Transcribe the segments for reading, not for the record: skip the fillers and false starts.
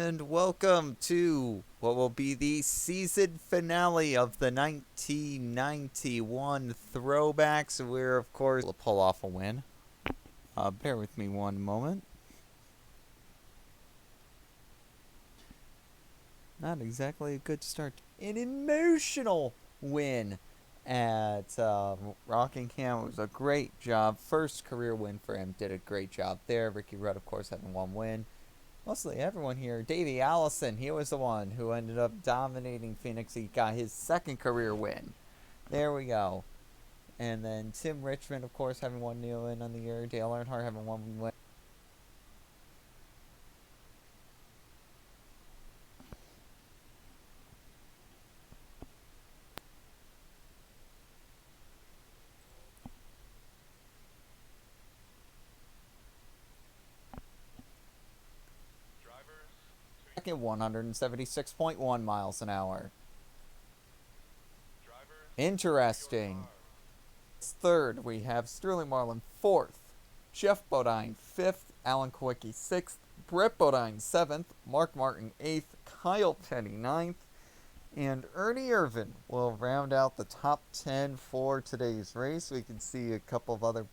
and welcome to what will be the season finale of the 1991 throwbacks. We're, of course, will pull off a win. Bear with me one moment. Not exactly a good start. An emotional win at Rockingham. It was a great job. First career win for him. Did a great job there. Ricky Rudd, of course, having one win. Mostly everyone here. Davey Allison, he was the one who ended up dominating Phoenix. He got his second career win. There we go. And then Tim Richmond, of course, having one new win on the year. Dale Earnhardt having one win. Second, 176.1 miles an hour. Interesting. Third, we have Sterling Marlin fourth, Jeff Bodine fifth, Alan Kowicki sixth, Brett Bodine seventh, Mark Martin eighth, Kyle Petty ninth, and Ernie Irvin will round out the top 10 for today's race. We can see a couple of other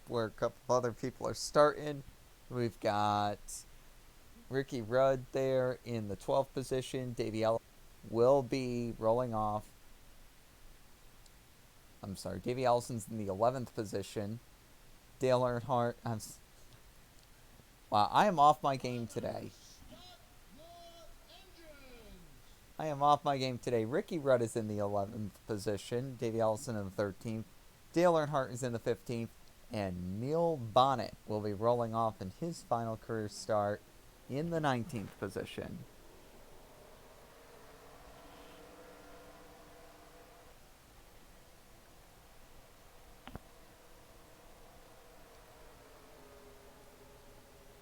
people are starting. We've got Ricky Rudd there in the 12th position. Davey Allison will be rolling off. I'm sorry, Davey Allison's in the 11th position. Dale Earnhardt. Wow, I am off my game today. Ricky Rudd is in the 11th position. Davey Allison in the 13th. Dale Earnhardt is in the 15th. And Neil Bonnet will be rolling off in his final career start in the 19th position.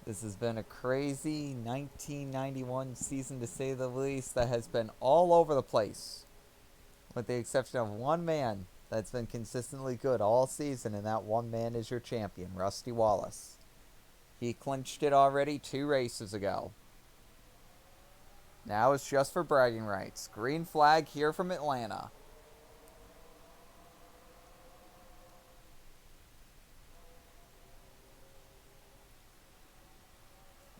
This has been a crazy 1991 season, to say the least, that has been all over the place, with the exception of one man that's been consistently good all season, and that one man is your champion, Rusty Wallace. He clinched it already 2 races ago. Now it's just for bragging rights. Green flag here from Atlanta.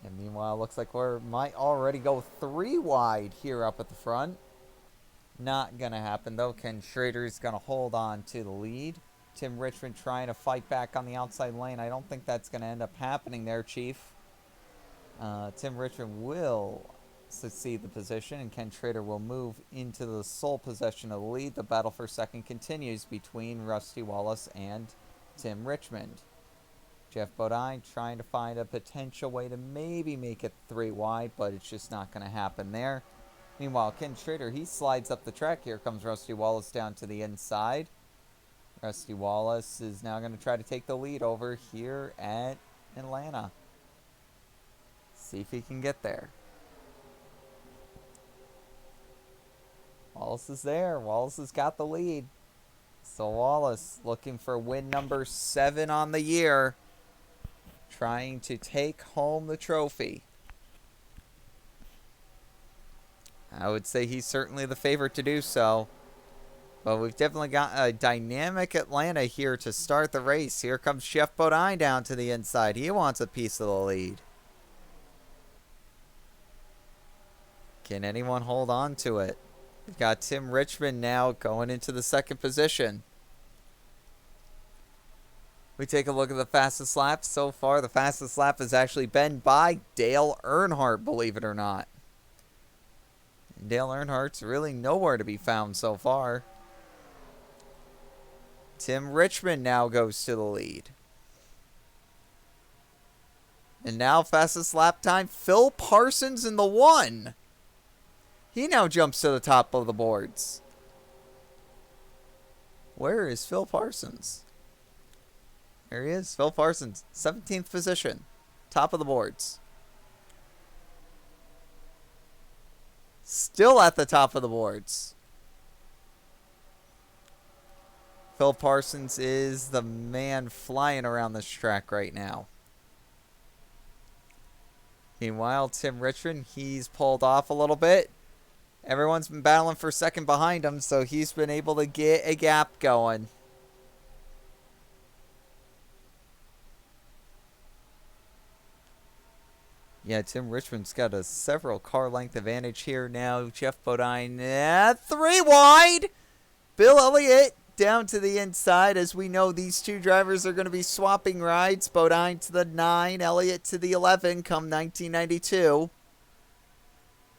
And meanwhile, looks like we might already go 3 wide here up at the front. Not going to happen, though. Ken Schrader is going to hold on to the lead. Tim Richmond trying to fight back on the outside lane. I don't think that's going to end up happening there, Chief. Tim Richmond will succeed the position, and Ken Schrader will move into the sole possession of the lead. The battle for second continues between Rusty Wallace and Tim Richmond. Jeff Bodine trying to find a potential way to maybe make it 3 wide, but it's just not going to happen there. Meanwhile, Ken Schrader, he slides up the track. Here comes Rusty Wallace down to the inside. Rusty Wallace is now going to try to take the lead over here at Atlanta. See if he can get there. Wallace is there. Wallace has got the lead. So Wallace looking for win number 7 on the year. Trying to take home the trophy. I would say he's certainly the favorite to do so. But we've definitely got a dynamic Atlanta here to start the race. Here comes Jeff Bodine down to the inside. He wants a piece of the lead. Can anyone hold on to it? We've got Tim Richmond now going into the second position. We take a look at the fastest lap. So far, the fastest lap has actually been by Dale Earnhardt, believe it or not. And Dale Earnhardt's really nowhere to be found so far. Tim Richmond now goes to the lead. And now fastest lap time, Phil Parsons in the 1. He now jumps to the top of the boards. Where is Phil Parsons? There he is, Phil Parsons, 17th position, top of the boards. Still at the top of the boards. Phil Parsons is the man flying around this track right now. Meanwhile, Tim Richmond, he's pulled off a little bit. Everyone's been battling for second behind him, so he's been able to get a gap going. Yeah, Tim Richmond's got a several car length advantage here now. Jeff Bodine, 3 wide. Bill Elliott down to the inside. As we know, these two drivers are going to be swapping rides. Bodine to the 9, Elliott to the 11 come 1992.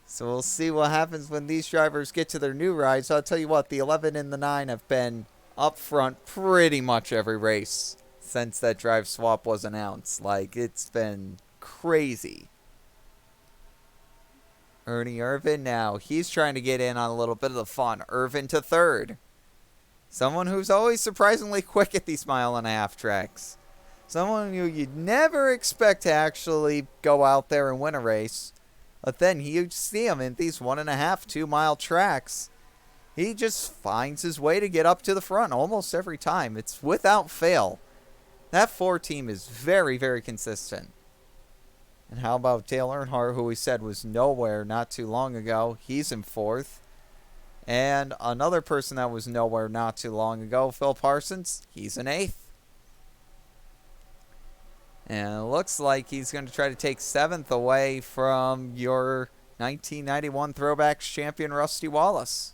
So we'll see what happens when these drivers get to their new rides. I'll tell you what, the 11 and the 9 have been up front pretty much every race since that drive swap was announced. Like, it's been crazy. Ernie Irvin now, he's trying to get in on a little bit of the fun. Irvin to 3rd. Someone who's always surprisingly quick at these mile-and-a-half tracks. Someone who you'd never expect to actually go out there and win a race. But then you see him in these 1.5, 2 mile tracks. He just finds his way to get up to the front almost every time. It's without fail. That 4 team is very, very consistent. And how about Dale Earnhardt, who we said was nowhere not too long ago? He's in 4th. And another person that was nowhere not too long ago, Phil Parsons, he's in 8th. And it looks like he's going to try to take 7th away from your 1991 Throwbacks champion, Rusty Wallace.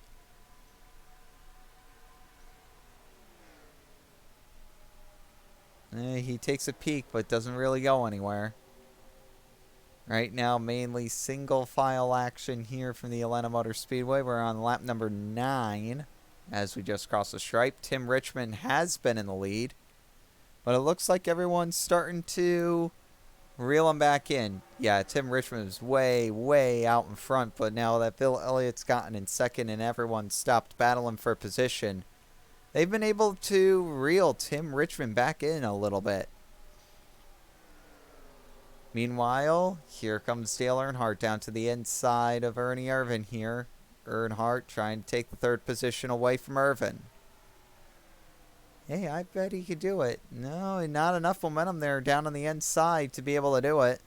He takes a peek, but doesn't really go anywhere. Right now, mainly single file action here from the Atlanta Motor Speedway. We're on lap number 9 as we just crossed the stripe. Tim Richmond has been in the lead. But it looks like everyone's starting to reel him back in. Yeah, Tim Richmond is way, way out in front. But now that Bill Elliott's gotten in 2nd and everyone stopped battling for position, they've been able to reel Tim Richmond back in a little bit. Meanwhile, here comes Dale Earnhardt down to the inside of Ernie Irvin here. Earnhardt trying to take the 3rd position away from Irvin. Hey, I bet he could do it. No, not enough momentum there down on the inside to be able to do it.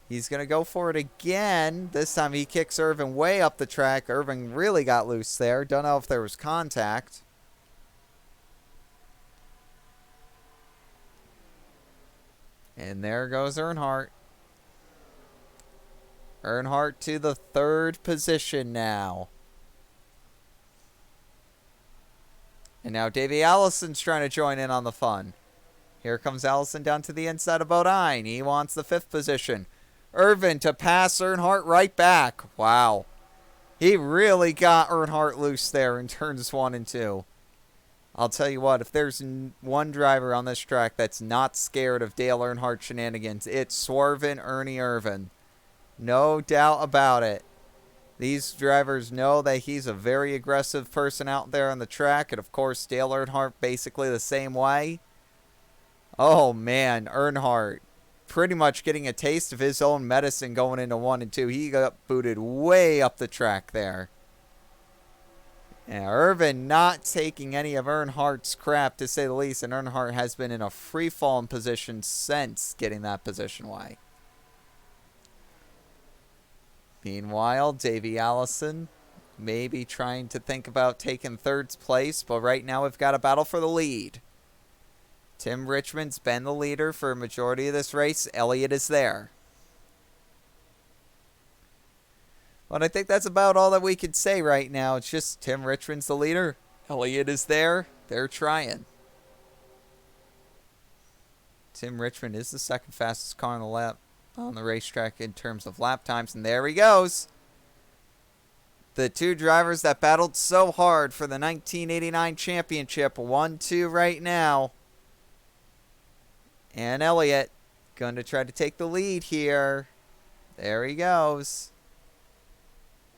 He's going to go for it again. This time he kicks Irvin way up the track. Irvin really got loose there. Don't know if there was contact. And there goes Earnhardt. Earnhardt to the 3rd position now. And now Davey Allison's trying to join in on the fun. Here comes Allison down to the inside of Bodine. He wants the 5th position. Irvin to pass Earnhardt right back. Wow. He really got Earnhardt loose there in turns 1 and 2. I'll tell you what, if there's one driver on this track that's not scared of Dale Earnhardt shenanigans, it's Swervin' Ernie Irvin. No doubt about it. These drivers know that he's a very aggressive person out there on the track. And, of course, Dale Earnhardt basically the same way. Oh, man, Earnhardt pretty much getting a taste of his own medicine going into 1 and 2. He got booted way up the track there. And Irvin not taking any of Earnhardt's crap, to say the least. And Earnhardt has been in a free-falling position since getting that position away. Meanwhile, Davey Allison maybe trying to think about taking 3rd place, but right now we've got a battle for the lead. Tim Richmond's been the leader for a majority of this race. Elliott is there. But I think that's about all that we could say right now. It's just Tim Richmond's the leader. Elliott is there. They're trying. Tim Richmond is the 2nd fastest car on the lap on the racetrack in terms of lap times. And there he goes. The 2 drivers that battled so hard for the 1989 championship. 1-2 right now. And Elliott going to try to take the lead here. There he goes.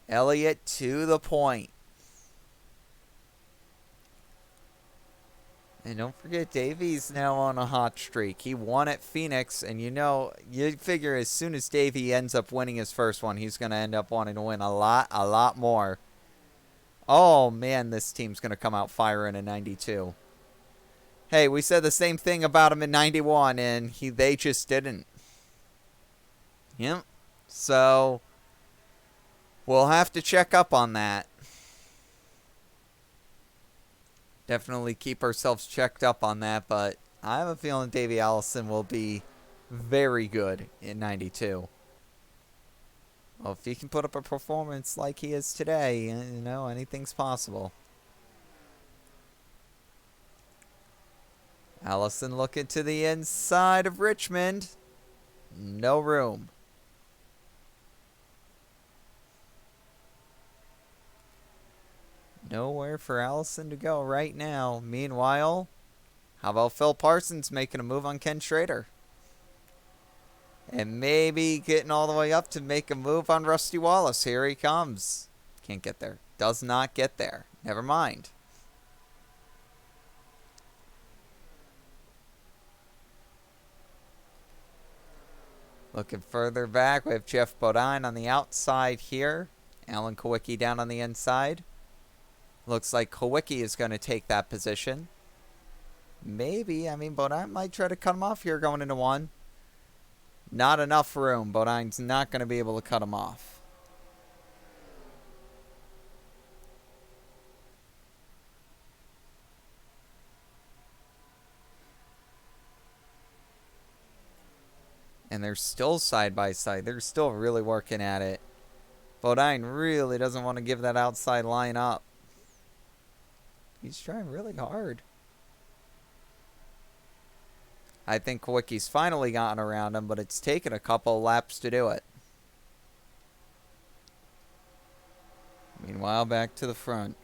Elliott to the point. And don't forget, Davey's now on a hot streak. He won at Phoenix, and you figure as soon as Davey ends up winning his first one, he's going to end up wanting to win a lot more. Oh, man, this team's going to come out firing in 92. Hey, we said the same thing about him in 91, and they just didn't. Yep. So we'll have to check up on that. Definitely keep ourselves checked up on that, but I have a feeling Davey Allison will be very good in 92. Well, if he can put up a performance like he is today, anything's possible. Allison looking to the inside of Richmond. No room. Nowhere for Allison to go right now. Meanwhile, how about Phil Parsons making a move on Ken Schrader? And maybe getting all the way up to make a move on Rusty Wallace. Here he comes. Can't get there. Does not get there. Never mind. Looking further back, we have Jeff Bodine on the outside here. Alan Kowicki down on the inside. Looks like Kowicki is going to take that position. Maybe. Bodine might try to cut him off here going into one. Not enough room. Bodine's not going to be able to cut him off. And they're still side by side. They're still really working at it. Bodine really doesn't want to give that outside line up. He's trying really hard. I think Kowicki's finally gotten around him, but it's taken a couple laps to do it. Meanwhile, back to the front.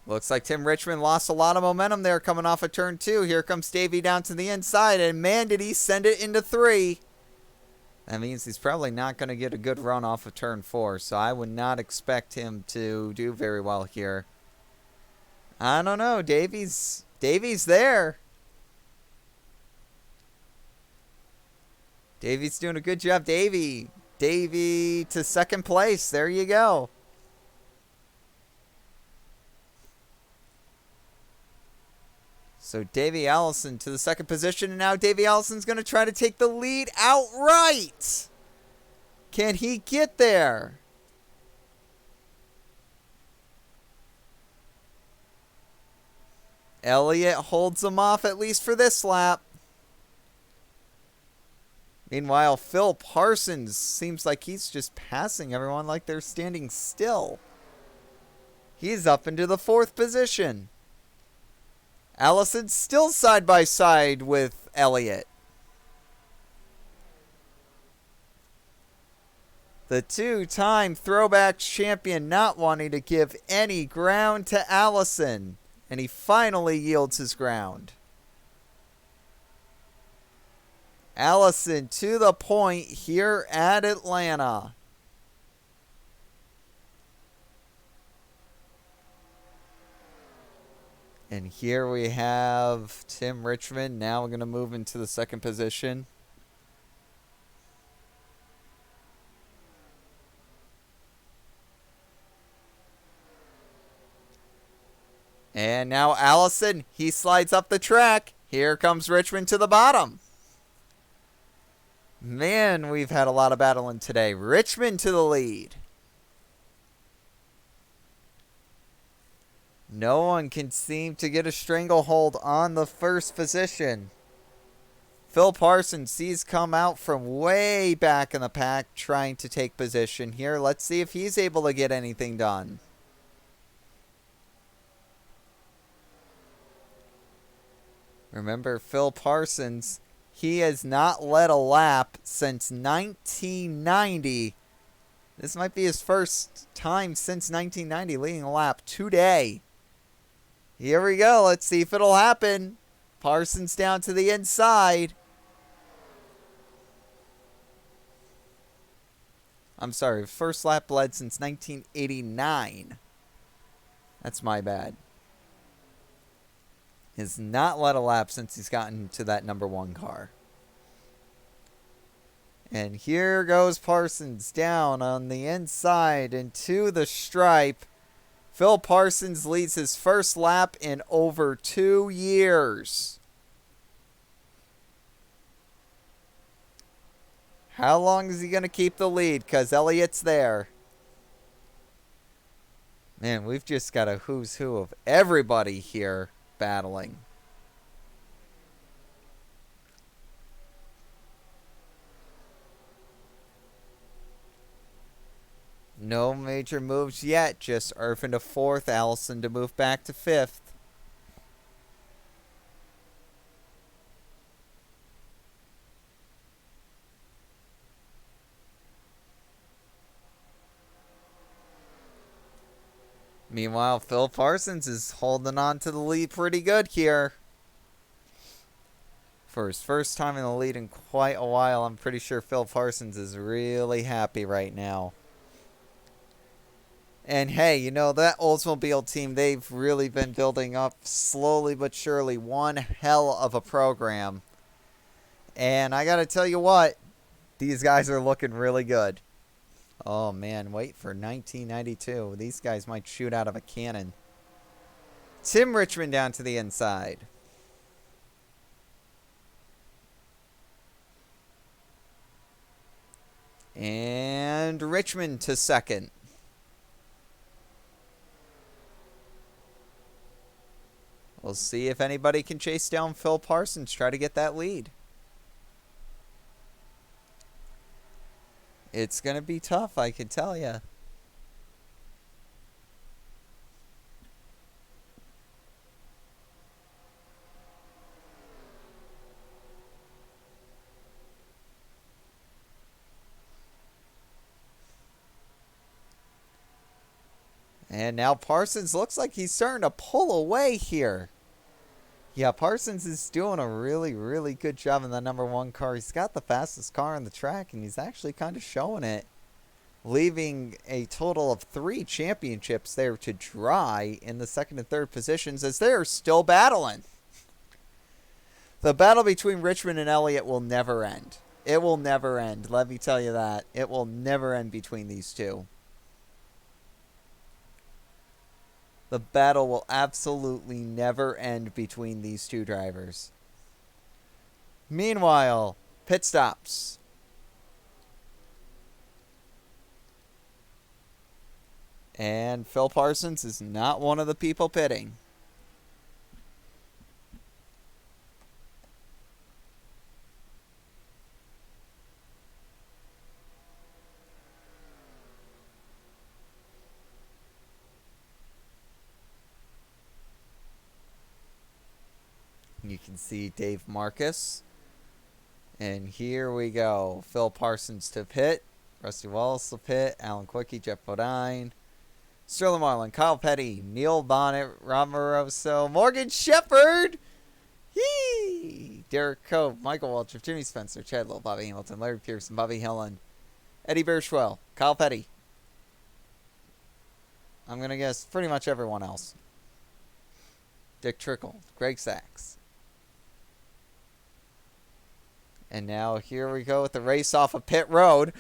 Looks like Tim Richmond lost a lot of momentum there coming off of turn 2. Here comes Davey down to the inside, and man, did he send it into 3. That means he's probably not going to get a good run off of turn 4, so I would not expect him to do very well here. I don't know. Davey's there. Davey's doing a good job. Davey to second place. There you go. So Davey Allison to the second position, and now Davey Allison's going to try to take the lead outright. Can he get there? Elliott holds him off at least for this lap. Meanwhile, Phil Parsons seems like he's just passing everyone like they're standing still. He's up into the 4th position. Allison still side by side with Elliott. The 2-time throwback champion not wanting to give any ground to Allison. And he finally yields his ground. Allison to the point here at Atlanta. And here we have Tim Richmond. Now we're going to move into the second position. And now Allison, he slides up the track. Here comes Richmond to the bottom. Man, we've had a lot of battling today. Richmond to the lead. No one can seem to get a stranglehold on the first position. Phil Parsons, he's come out from way back in the pack trying to take position here. Let's see if he's able to get anything done. Remember, Phil Parsons, he has not led a lap since 1990. This might be his first time since 1990 leading a lap today. Here we go. Let's see if it'll happen. Parsons down to the inside. I'm sorry, first lap led since 1989. That's my bad. Has not led a lap since he's gotten to that number 1 car. And here goes Parsons down on the inside into the stripe. Phil Parsons leads his first lap in over 2 years. How long is he going to keep the lead? Because Elliott's there. Man, we've just got a who's who of everybody here battling. No major moves yet. Just Irvin to 4th, Allison to move back to 5th. Meanwhile, Phil Parsons is holding on to the lead pretty good here. For his first time in the lead in quite a while, I'm pretty sure Phil Parsons is really happy right now. And hey, you know, that Oldsmobile team, they've really been building up slowly but surely. One hell of a program. And I gotta tell you what, these guys are looking really good. Oh man, wait for 1992. These guys might shoot out of a cannon. Tim Richmond down to the inside. And Richmond to 2nd. We'll see if anybody can chase down Phil Parsons, try to get that lead. It's going to be tough, I can tell you. And now Parsons looks like he's starting to pull away here. Yeah, Parsons is doing a really, really good job in the #1 car. He's got the fastest car on the track, and he's actually kind of showing it. Leaving a total of 3 championships there to dry in the 2nd and 3rd positions as they're still battling. The battle between Richmond and Elliott will never end. It will never end, let me tell you that. It will never end between these two. The battle will absolutely never end between these two drivers. Meanwhile, pit stops. And Phil Parsons is not one of the people pitting. You can see Dave Marcus. And here we go. Phil Parsons to pit. Rusty Wallace to pit. Alan Quickie, Jeff Bodine. Sterling Marlin, Kyle Petty, Neil Bonnet, Rob Moroso, Morgan Shepherd. Yee! Derek Cope, Michael Waltrip, Jimmy Spencer, Chad Little, Bobby Hamilton, Larry Pearson, Bobby Hillen, Eddie Burschwell, Kyle Petty. I'm going to guess pretty much everyone else. Dick Trickle, Greg Sachs. And now here we go with the race off of pit road.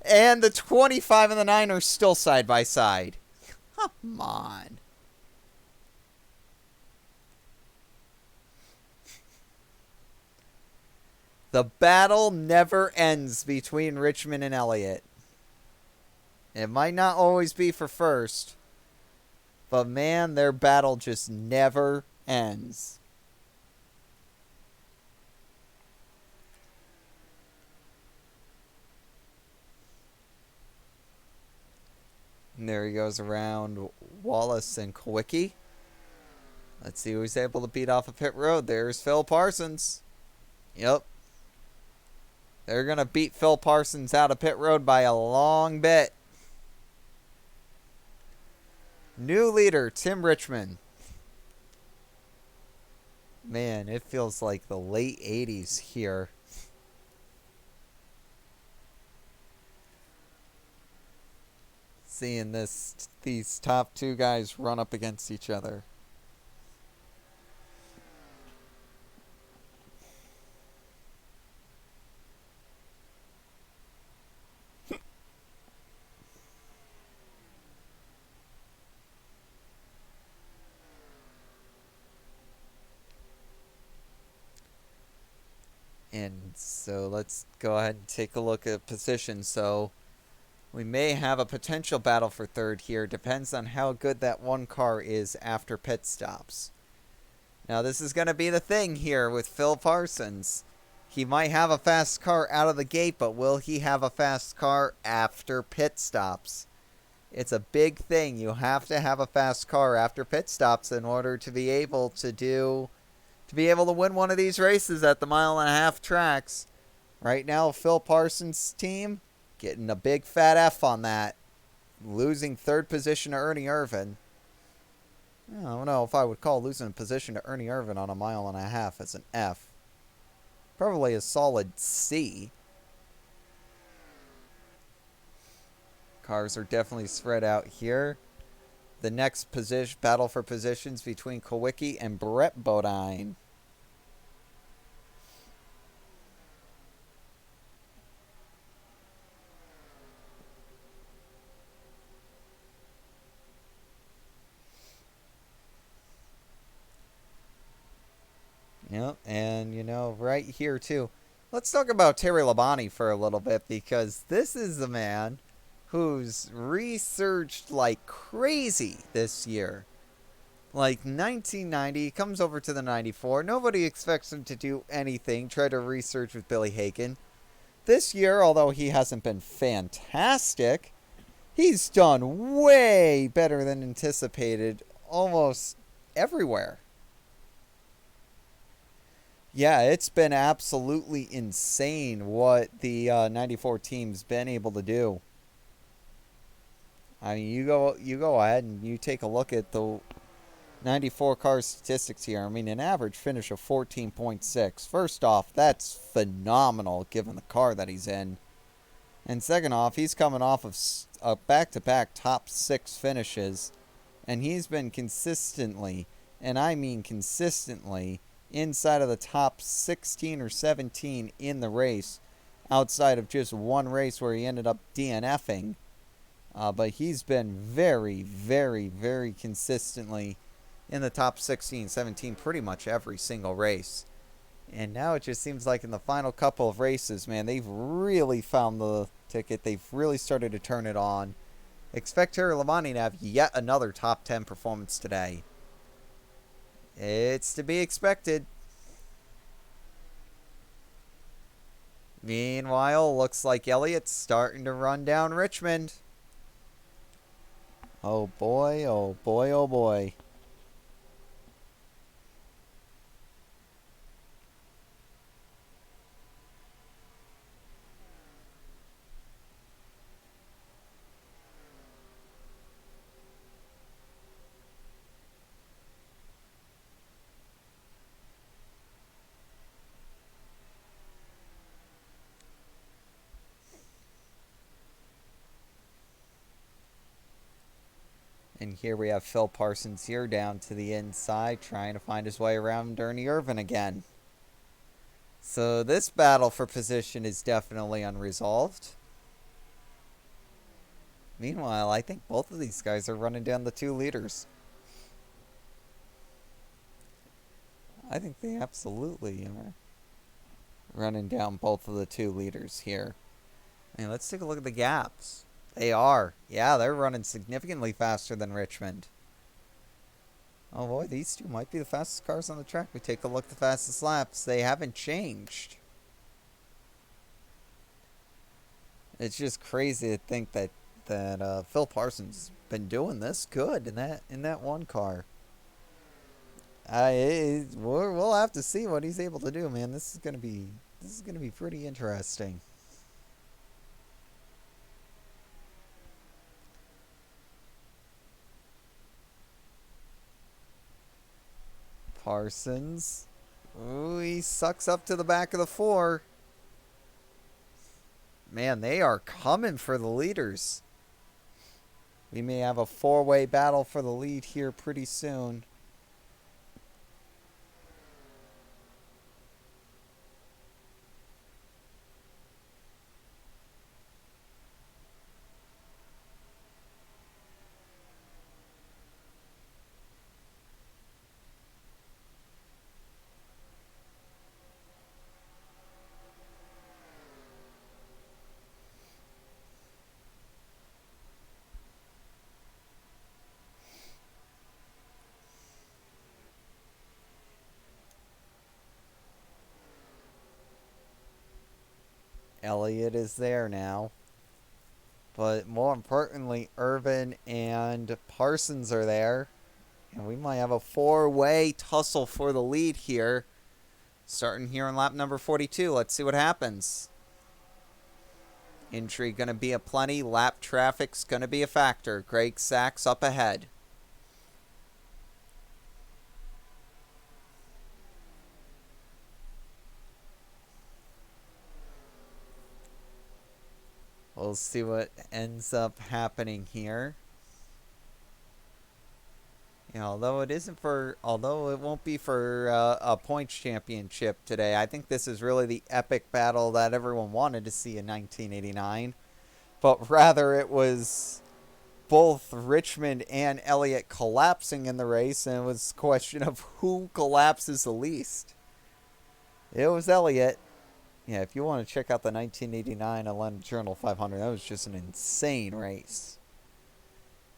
And the 25 and the 9 are still side by side. Come on. The battle never ends between Richmond and Elliott. It might not always be for first, but man, their battle just never ends. And there he goes around Wallace and Kowicki. Let's see who's able to beat off of pit road. There's Phil Parsons. Yep. They're going to beat Phil Parsons out of pit road by a long bit. New leader, Tim Richmond. Man, it feels like the late 80s here. Seeing these top two guys run up against each other. And so let's go ahead and take a look at position. So we may have a potential battle for third here. Depends on how good that one car is after pit stops. Now this is going to be the thing here with Phil Parsons. He might have a fast car out of the gate, but will he have a fast car after pit stops? It's a big thing. You have to have a fast car after pit stops in order to be able to win one of these races at the 1.5 mile tracks. Right now, Phil Parsons' team getting a big fat F on that, losing third position to Ernie Irvan. I don't know if I would call losing a position to Ernie Irvan on a 1.5 mile as an F. Probably a solid C. Cars are definitely spread out here. The next battle for positions between Kowicki and Brett Bodine. Yep, and right here too. Let's talk about Terry Labonte for a little bit, because this is the man who's resurged like crazy this year. Like 1990, comes over to the 94. Nobody expects him to do anything, try to resurge with Billy Hagan. This year, although he hasn't been fantastic, he's done way better than anticipated almost everywhere. Yeah, it's been absolutely insane what the 94 team's been able to do. I mean, you go ahead and you take a look at the 94 car statistics here. I mean, an average finish of 14.6. First off, that's phenomenal given the car that he's in. And second off, he's coming off of a back-to-back top 6 finishes. And he's been consistently, and I mean consistently, inside of the top 16 or 17 in the race, outside of just one race where he ended up DNFing. But he's been very, very, very consistently in the top 16, 17 pretty much every single race. And now it just seems like in the final couple of races, man, they've really found the ticket. They've really started to turn it on. Expect Terry Labonte to have yet another top 10 performance today. It's to be expected. Meanwhile, looks like Elliott's starting to run down Richmond. Oh boy, oh boy, oh boy. And here we have Phil Parsons here down to the inside, trying to find his way around Ernie Irvan again. So this battle for position is definitely unresolved. Meanwhile, I think both of these guys are running down the 2 leaders. I think they absolutely are running down both of the 2 leaders here. And let's take a look at the gaps. They are. Yeah, they're running significantly faster than Richmond. Oh boy, these two might be the fastest cars on the track. We take a look at the fastest laps. They haven't changed. It's just crazy to think that Phil Parsons been doing this good in that one car. We'll have to see what he's able to do, man. This is gonna be pretty interesting. Parsons. Ooh, he sucks up to the back of the 4. Man, they are coming for the leaders. We may have a 4-way battle for the lead here pretty soon. Elliott is there now. But more importantly, Irvin and Parsons are there. And we might have a four-way tussle for the lead here. Starting here on lap number 42. Let's see what happens. Intrigue going to be aplenty. Lap traffic's going to be a factor. Greg Sachs up ahead. We'll see what ends up happening here. Yeah, although it won't be for a points championship today, I think this is really the epic battle that everyone wanted to see in 1989. But rather it was both Richmond and Elliott collapsing in the race, and it was a question of who collapses the least. It was Elliott. Yeah, if you want to check out the 1989 Atlanta Journal 500, that was just an insane race.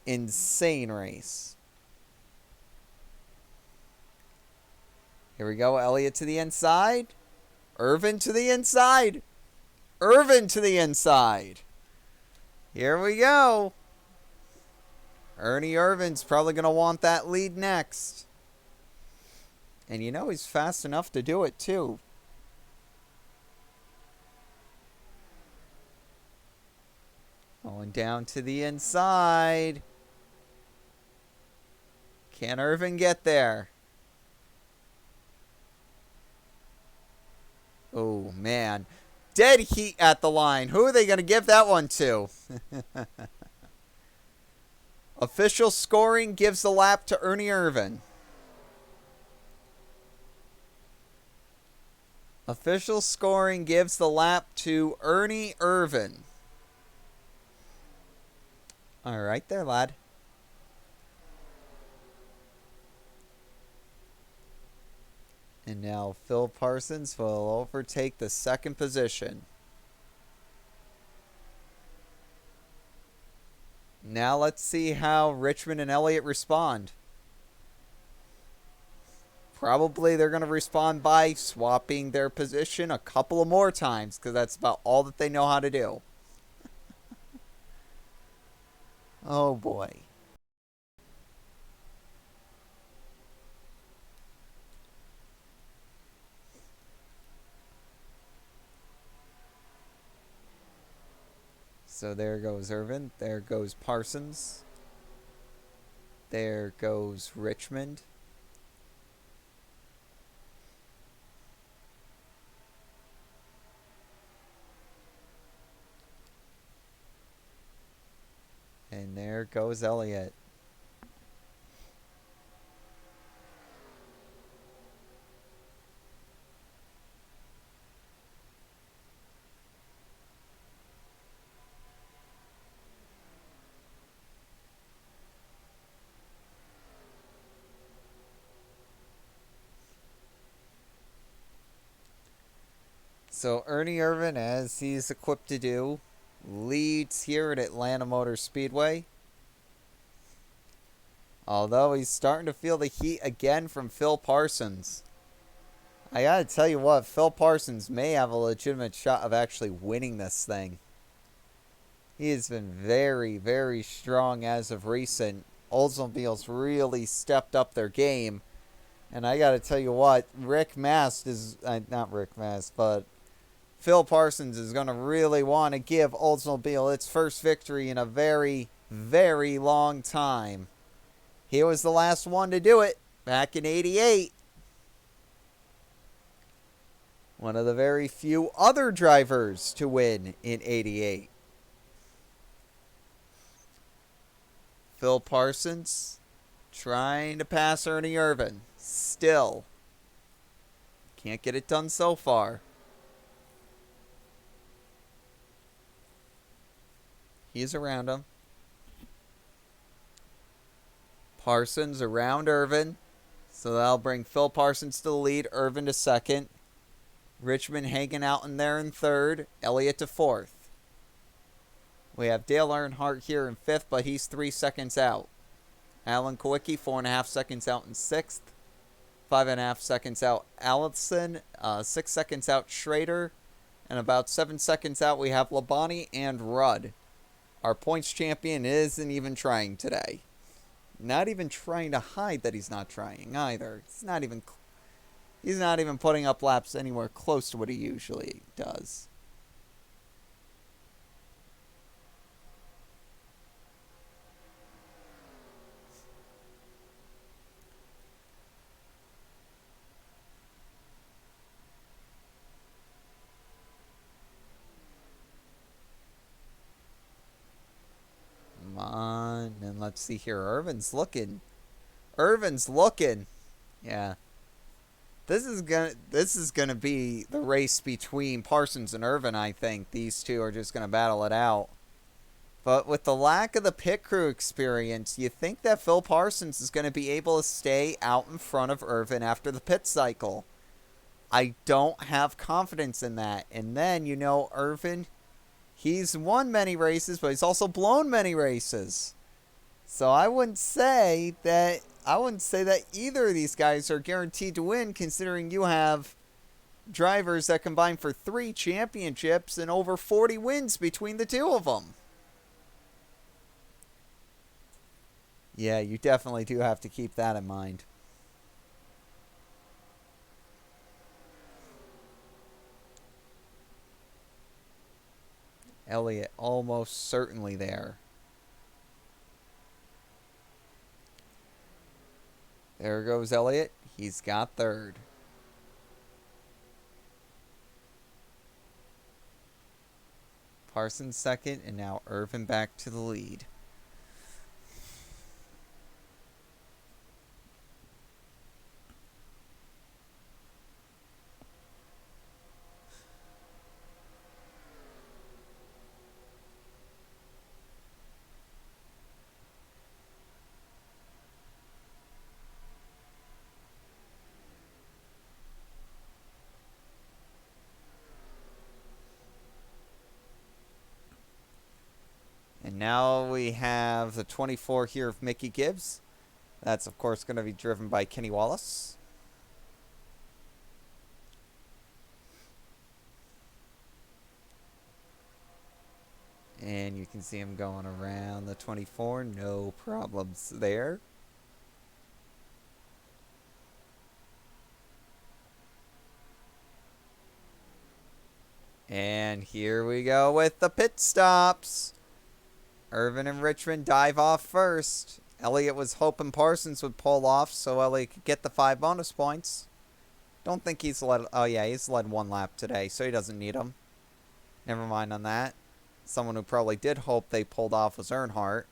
Insane race. Here we go. Elliott to the inside. Irvin to the inside. Irvin to the inside. Here we go. Ernie Irvin's probably going to want that lead next. And you know he's fast enough to do it too. Going down to the inside. Can Irvin get there? Oh, man. Dead heat at the line. Who are they going to give that one to? Official scoring gives the lap to Ernie Irvin. Official scoring gives the lap to Ernie Irvin. All right there, lad. And now Phil Parsons will overtake the second position. Now let's see how Richmond and Elliott respond. Probably they're going to respond by swapping their position a couple of more times, because that's about all that they know how to do. Oh boy. So there goes Irvin. There goes Parsons. There goes Richmond. And there goes Elliott. So Ernie Irvin, as he's equipped to do, leads here at Atlanta Motor Speedway. Although he's starting to feel the heat again from Phil Parsons. I gotta tell you what, Phil Parsons may have a legitimate shot of actually winning this thing. He has been very, very strong as of recent. Oldsmobile's really stepped up their game. And I gotta tell you what, Rick Mast is, not Rick Mast, but Phil Parsons is going to really want to give Oldsmobile its first victory in a very, very long time. He was the last one to do it back in '88. One of the very few other drivers to win in '88. Phil Parsons trying to pass Ernie Irvin. Still. Can't get it done so far. He's around him. Parsons around Irvin. So that'll bring Phil Parsons to the lead. Irvin to second. Richmond hanging out in there in third. Elliott to fourth. We have Dale Earnhardt here in fifth, but he's 3 seconds out. Alan Kowicki, 4.5 seconds out in sixth. 5.5 seconds out Allison. 6 seconds out Schrader. And about 7 seconds out, we have Labonte and Rudd. Our points champion isn't even trying today. Not even trying to hide that he's not trying either. He's not even putting up laps anywhere close to what he usually does. Come on, and let's see here. Irvin's looking. Yeah. This is gonna be the race between Parsons and Irvin, I think. These two are just gonna battle it out. But with the lack of the pit crew experience, you think that Phil Parsons is gonna be able to stay out in front of Irvin after the pit cycle. I don't have confidence in that. And then, Irvin, he's won many races, but he's also blown many races. So I wouldn't say that either of these guys are guaranteed to win, considering you have drivers that combine for 3 championships and over 40 wins between the two of them. Yeah, you definitely do have to keep that in mind. Elliott almost certainly there. There goes Elliott. He's got third. Parsons second, and now Irvin back to the lead. And now we have the 24 here of Mickey Gibbs. That's, of course, going to be driven by Kenny Wallace. And you can see him going around the 24. No problems there. And here we go with the pit stops. Irvin and Richmond dive off first. Elliott was hoping Parsons would pull off so Elliott could get the 5 bonus points. Don't think he's led... Oh, yeah, he's led 1 lap today, so he doesn't need them. Never mind on that. Someone who probably did hope they pulled off was Earnhardt.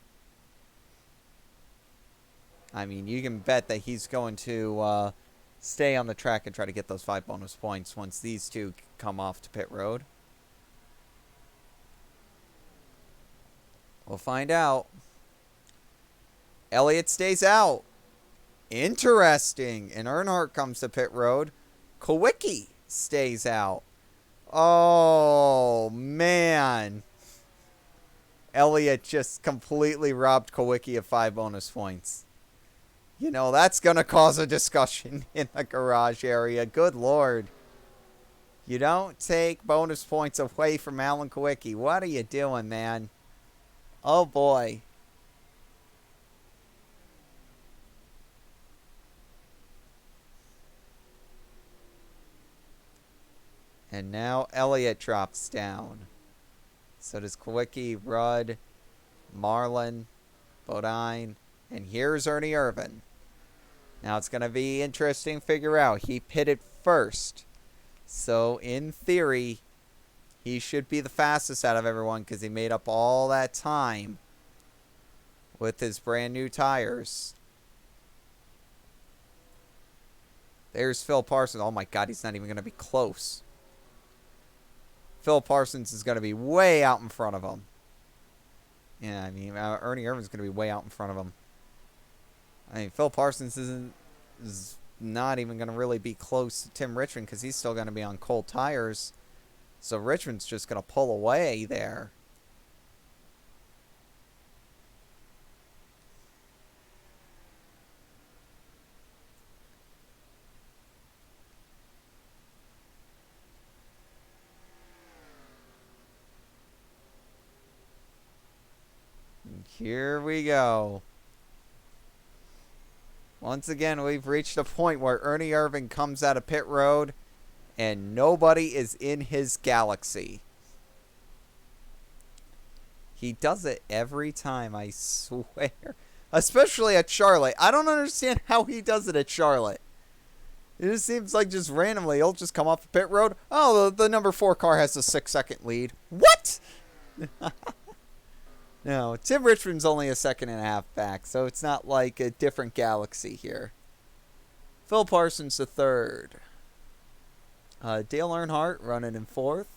I mean, you can bet that he's going to stay on the track and try to get those 5 bonus points once these two come off to pit road. We'll find out. Elliott stays out. Interesting. And Earnhardt comes to pit road. Kowicki stays out. Oh, man. Elliott just completely robbed Kowicki of 5 bonus points. That's going to cause a discussion in the garage area. Good Lord. You don't take bonus points away from Alan Kowicki. What are you doing, man? Oh, boy. And now Elliott drops down. So does Kowicki, Rudd, Marlin, Bodine, and here's Ernie Irvin. Now it's going to be interesting to figure out. He pitted first. So in theory, he should be the fastest out of everyone because he made up all that time with his brand new tires. There's Phil Parsons. Oh my God, he's not even going to be close. Phil Parsons is going to be way out in front of him. Yeah, I mean, Ernie Irvin's going to be way out in front of him. I mean, Phil Parsons is not even going to really be close to Tim Richmond because he's still going to be on cold tires. So Richmond's just going to pull away there. Here we go. Once again, we've reached a point where Ernie Irvan comes out of pit road and nobody is in his galaxy. He does it every time, I swear. Especially at Charlotte. I don't understand how he does it at Charlotte. It just seems like just randomly he'll just come off the pit road. Oh, the number 4 car has a 6-second lead. What? No, Tim Richmond's only a second and a half back, so it's not like a different galaxy here. Phil Parsons the third. Dale Earnhardt running in 4th.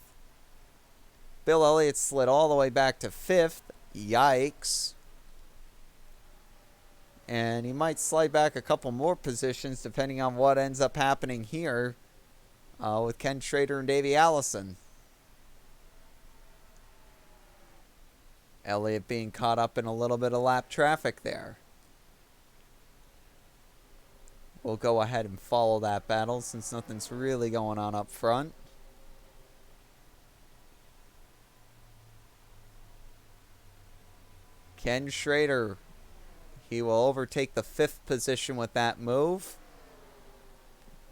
Bill Elliott slid all the way back to 5th. Yikes. And he might slide back a couple more positions depending on what ends up happening here with Ken Schrader and Davey Allison. Elliott being caught up in a little bit of lap traffic there. We'll go ahead and follow that battle since nothing's really going on up front. Ken Schrader, he will overtake the 5th position with that move.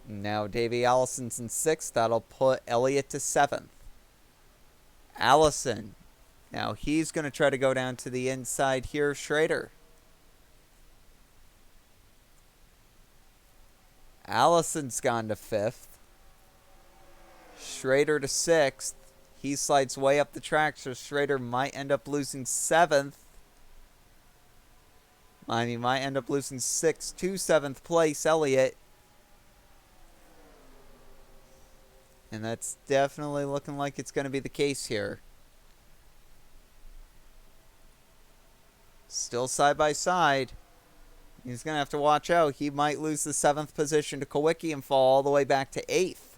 Now Davey Allison's in 6th. That'll put Elliott to 7th. Allison, now he's going to try to go down to the inside here of Schrader. Allison's gone to 5th. Schrader to 6th. He slides way up the track, so Schrader might end up losing 7th. Might end up losing 6th to 7th place, Elliott. And that's definitely looking like it's going to be the case here. Still side by side. He's going to have to watch out. He might lose the 7th position to Kawicki and fall all the way back to 8th.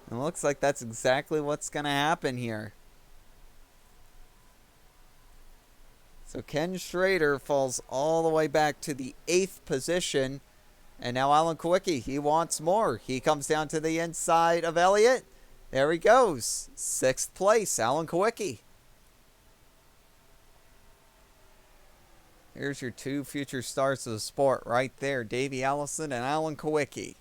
It looks like that's exactly what's going to happen here. So Ken Schrader falls all the way back to the 8th position. And now Alan Kawicki, he wants more. He comes down to the inside of Elliott. There he goes. 6th place, Alan Kawicki. Here's your 2 future stars of the sport right there. Davey Allison and Alan Kawicki.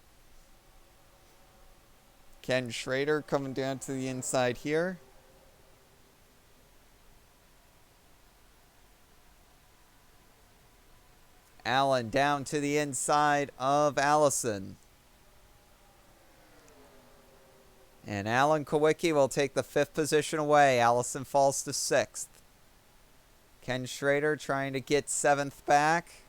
Ken Schrader coming down to the inside here. Allen down to the inside of Allison. And Alan Kawicki will take the 5th position away. Allison falls to 6th. Ken Schrader trying to get 7th back.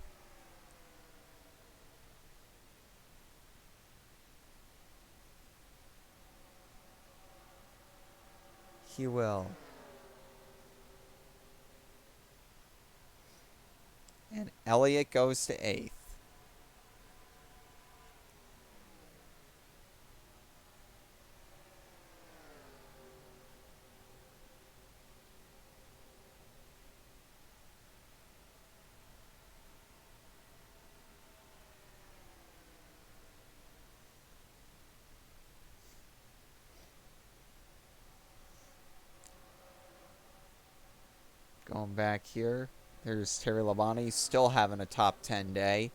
He will. And Elliott goes to 8th. Going back here. There's Terry Labonte still having a top 10 day.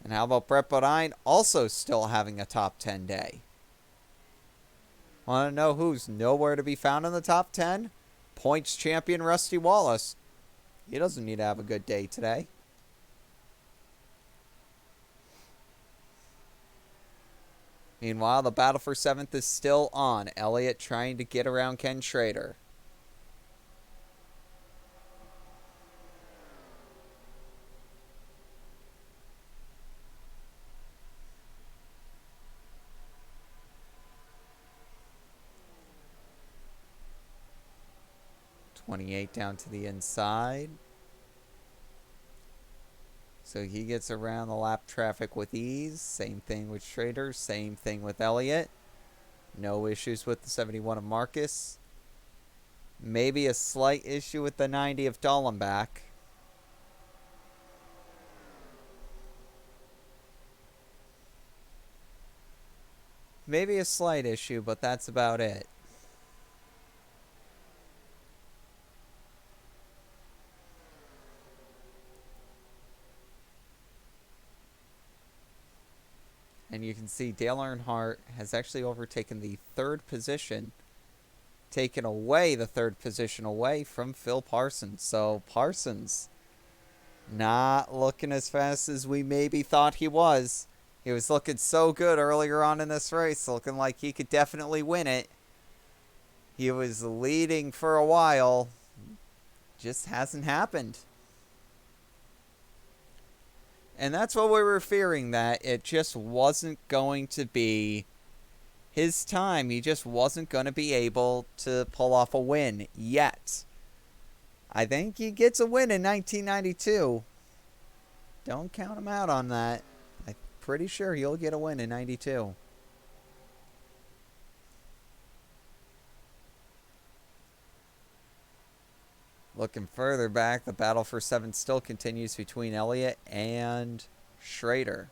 And how about Brett Bodine also still having a top 10 day? Want to know who's nowhere to be found in the top 10? Points champion Rusty Wallace. He doesn't need to have a good day today. Meanwhile, the battle for 7th is still on. Elliott trying to get around Ken Schrader. .28 down to the inside. So he gets around the lap traffic with ease. Same thing with Schrader. Same thing with Elliott. No issues with the 71 of Marcus. Maybe a slight issue with the 90 of Dallenbach. Maybe a slight issue, but that's about it. And you can see Dale Earnhardt has actually overtaken the third position, taken away the third position away from Phil Parsons. So Parsons not looking as fast as we maybe thought he was. He was looking so good earlier on in this race, looking like he could definitely win it. He was leading for a while. Just hasn't happened. And that's what we were fearing, that it just wasn't going to be his time. He just wasn't going to be able to pull off a win yet. I think he gets a win in 1992. Don't count him out on that. I'm pretty sure he'll get a win in 92. Looking further back, the battle for 7 still continues between Elliott and Schrader.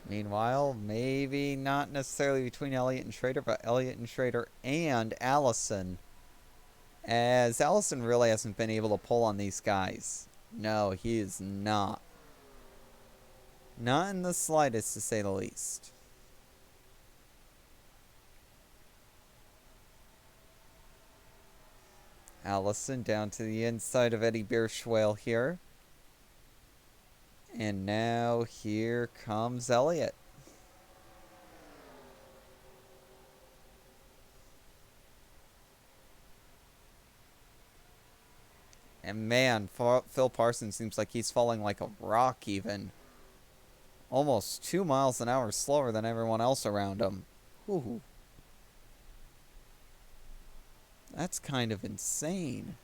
Meanwhile, maybe not necessarily between Elliott and Schrader, but Elliott and Schrader and Allison. As Allison really hasn't been able to pull on these guys. No, he is not. Not in the slightest, to say the least. Allison down to the inside of Eddie Bierschwale here. And now here comes Elliott. And man, Phil Parsons seems like he's falling like a rock even. Almost 2 miles an hour slower than everyone else around him. Ooh. That's kind of insane.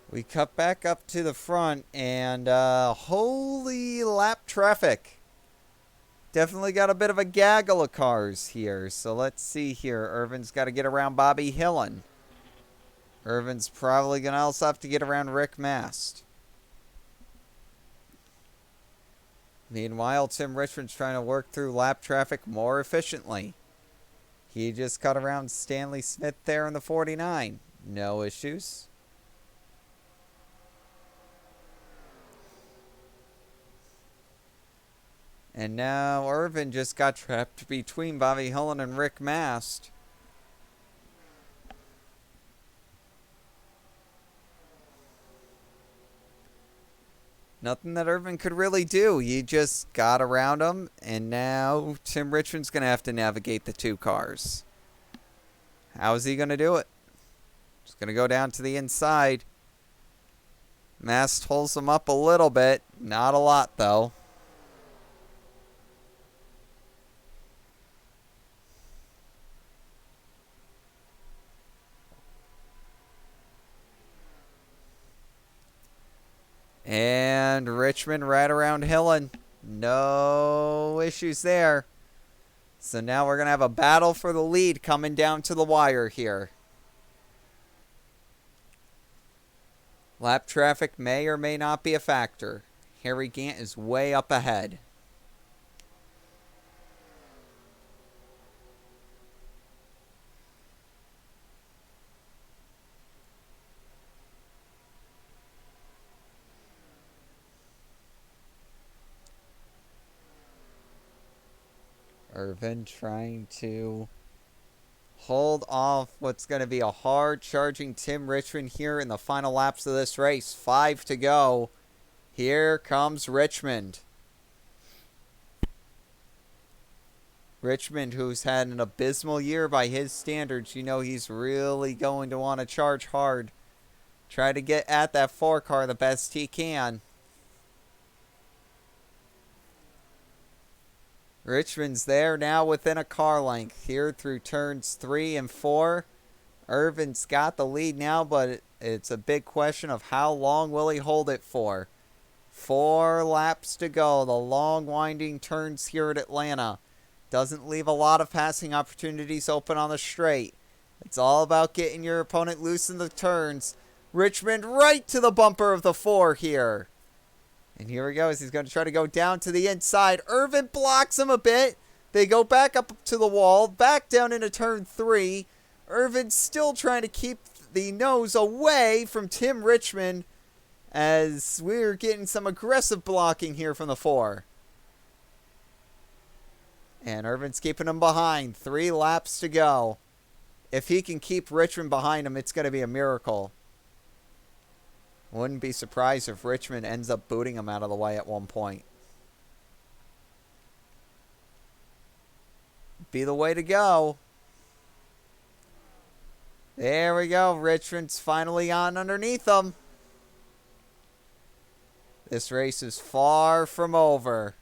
We cut back up to the front, and holy lap traffic. Definitely got a bit of a gaggle of cars here. So let's see here. Irvin's got to get around Bobby Hillen. Irvin's probably going to also have to get around Rick Mast. Meanwhile, Tim Richmond's trying to work through lap traffic more efficiently. He just cut around Stanley Smith there in the 49. No issues. And now Irvin just got trapped between Bobby Hillen and Rick Mast. Nothing that Irvin could really do. He just got around him, and now Tim Richmond's going to have to navigate the 2 cars. How is he going to do it? He's going to go down to the inside. Mast holds him up a little bit. Not a lot, though. And Richmond right around Hillen. No issues there. So now we're going to have a battle for the lead coming down to the wire here. Lap traffic may or may not be a factor. Harry Gant is way up ahead. Irvin trying to hold off what's going to be a hard charging Tim Richmond here in the final laps of this race. 5 to go. Here comes Richmond. Richmond, who's had an abysmal year by his standards, you know he's really going to want to charge hard. Try to get at that 4 car the best he can. Richmond's there now within a car length here through turns 3 and 4. Irvin's got the lead now, but it's a big question of how long will he hold it for. 4 laps to go. The long winding turns here at Atlanta doesn't leave a lot of passing opportunities open on the straight. It's all about getting your opponent loose in the turns. Richmond right to the bumper of the 4 here. And here he goes. He's going to try to go down to the inside. Irvin blocks him a bit. They go back up to the wall, back down into turn 3. Irvin's still trying to keep the nose away from Tim Richmond as we're getting some aggressive blocking here from the 4. And Irvin's keeping him behind. 3 laps to go. If he can keep Richmond behind him, it's going to be a miracle. Wouldn't be surprised if Richmond ends up booting him out of the way at one point. Be the way to go. There we go. Richmond's finally on underneath him. This race is far from over.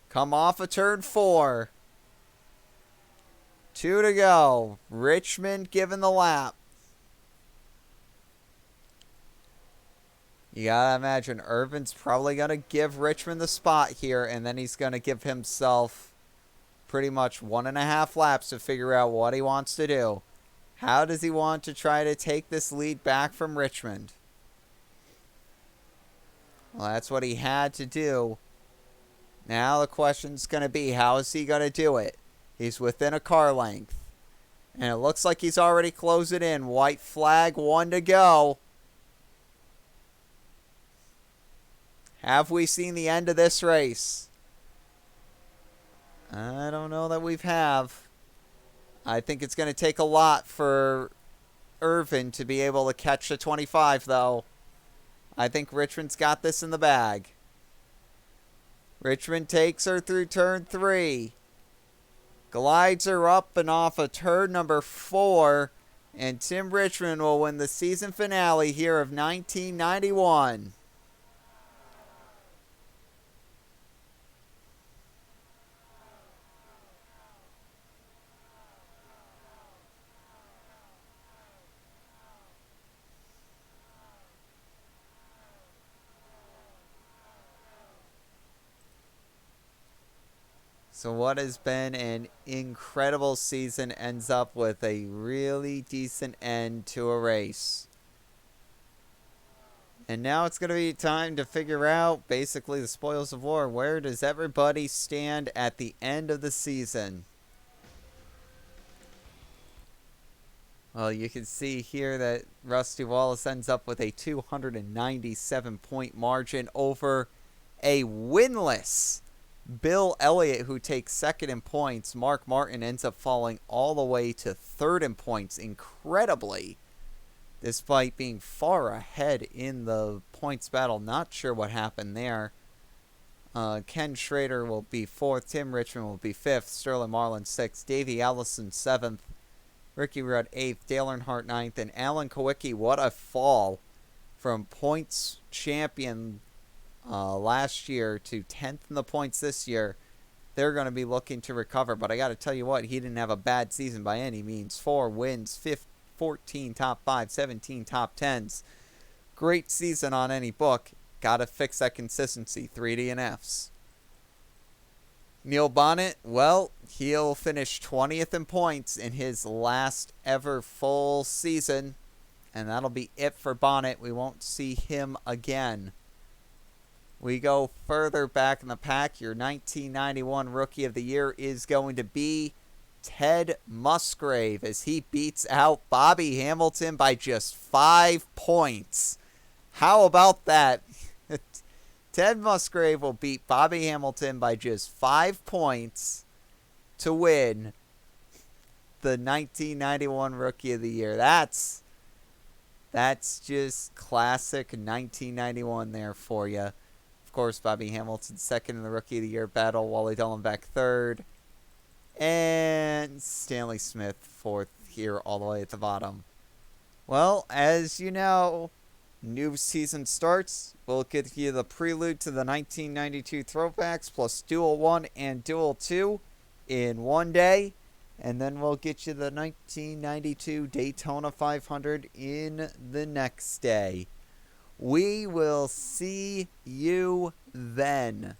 Come off of turn 4. 2 to go. Richmond giving the lap. You gotta imagine Irvin's probably gonna give Richmond the spot here, and then he's gonna give himself pretty much 1.5 laps to figure out what he wants to do. How does he want to try to take this lead back from Richmond? Well, that's what he had to do. Now the question's gonna be, how is he gonna do it? He's within a car length. And it looks like he's already closed it in. White flag, 1 to go. Have we seen the end of this race? I don't know that we have. I think it's going to take a lot for Irvin to be able to catch the 25, though. I think Richmond's got this in the bag. Richmond takes her through turn 3. Glides her up and off of turn number 4. And Tim Richmond will win the season finale here of 1991. So what has been an incredible season ends up with a really decent end to a race. And now it's going to be time to figure out basically the spoils of war. Where does everybody stand at the end of the season? Well, you can see here that Rusty Wallace ends up with a 297-point margin over a winless Bill Elliott, who takes second in points. Mark Martin ends up falling all the way to third in points, incredibly, despite being far ahead in the points battle. Not sure what happened there. Ken Schrader will be 4th. Tim Richmond will be 5th. Sterling Marlin 6th. Davey Allison 7th. Ricky Rudd 8th. Dale Earnhardt 9th. And Alan Kowicki, what a fall from points champion last year to 10th in the points this year. They're going to be looking to recover. But I got to tell you what, he didn't have a bad season by any means. 4 wins, 14 top 5, 17 top 10s. Great season on any book. Got to fix that consistency. 3 DNFs. Neil Bonnet, well, he'll finish 20th in points in his last ever full season. And that'll be it for Bonnet. We won't see him again. We go further back in the pack. Your 1991 Rookie of the Year is going to be Ted Musgrave as he beats out Bobby Hamilton by just 5 points. How about that? Ted Musgrave will beat Bobby Hamilton by just 5 points to win the 1991 Rookie of the Year. That's just classic 1991 there for you. Of course, Bobby Hamilton second in the Rookie of the Year battle. Wally Dallenbach third. And Stanley Smith fourth here all the way at the bottom. Well, as you know, new season starts. We'll give you the prelude to the 1992 throwbacks plus Duel 1 and Duel 2 in one day. And then we'll get you the 1992 Daytona 500 in the next day. We will see you then.